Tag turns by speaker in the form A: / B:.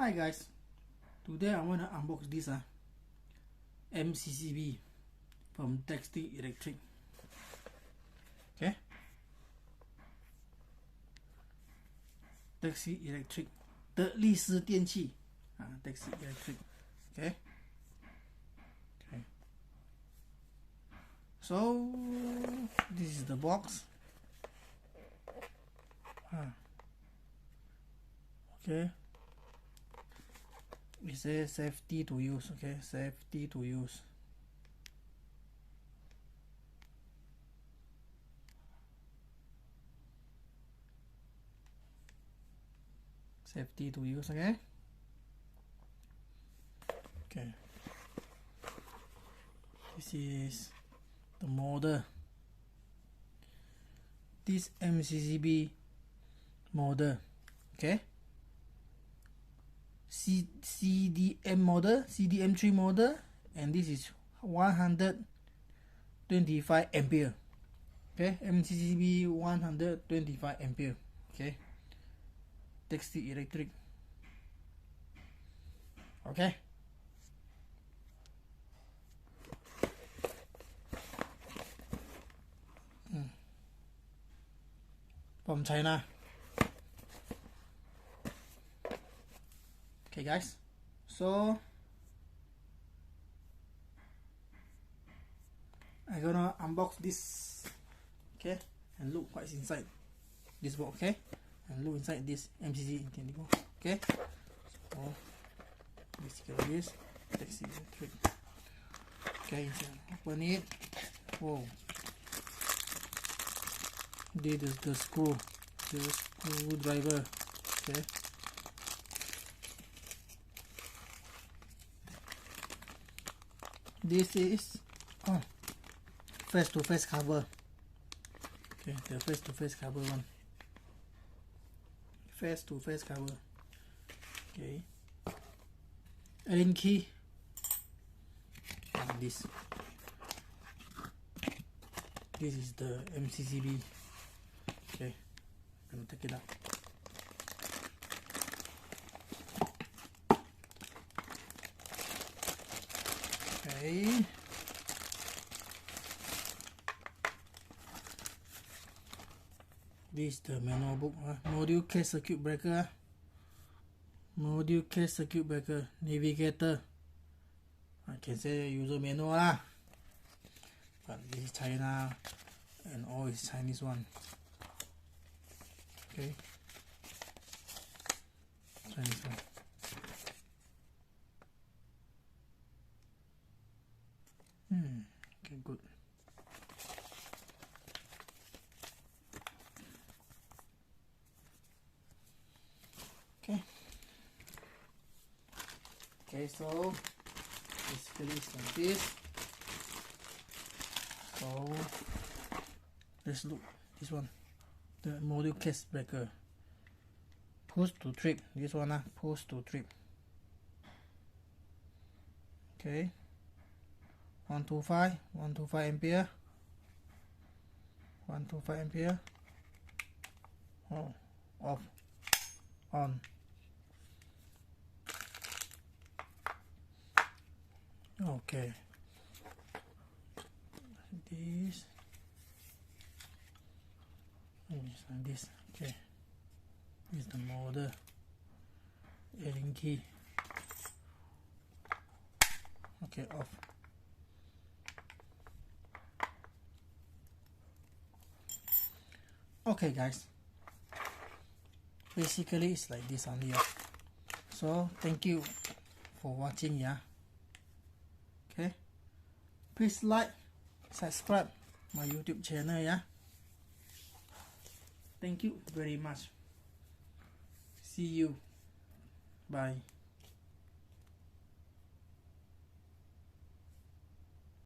A: Hi guys, today I want to unbox this MCCB from DELIXI. Okay, DELIXI 的力士电器DELIXI. Okay, so this is the box. Okay, it says safety to use. Okay, safety to use. Safety to use. Okay. Okay. This is the model. This MCCB model. Okay. CDM model, CDM3 model, and this is 125 ampere. Okay, MCCB 125 ampere. Okay, DELIXI. Okay. From China. Okay guys, so I'm gonna unbox this, okay, and look what's inside this box, okay, and look inside this MCCB, okay. So basically this DELIXI. Okay, so open it. Whoa, this is the screwdriver. Okay. This is face-to-face cover. Okay, the face-to-face cover one. Face-to-face cover. Okay. Allen key. And this. This is the MCCB. Okay, I'm gonna take it out. Okay. This is the manual book. Module case circuit breaker. Module case circuit breaker. Navigator. I can say user manual lah. But this is China and all is Chinese one. Okay. Chinese one. Okay, good. Okay, so basically it's like this. So let's look this one, the module case breaker. Push to trip. This one push to trip. Okay. 125 ampere. 125 ampere. Oh, off, on. Okay. This. And this. Okay. This is the model. Allen key. Okay, off. Okay guys, basically it's like this only. So thank you for watching. Okay, please like, subscribe my YouTube channel. Thank you very much. See you. Bye.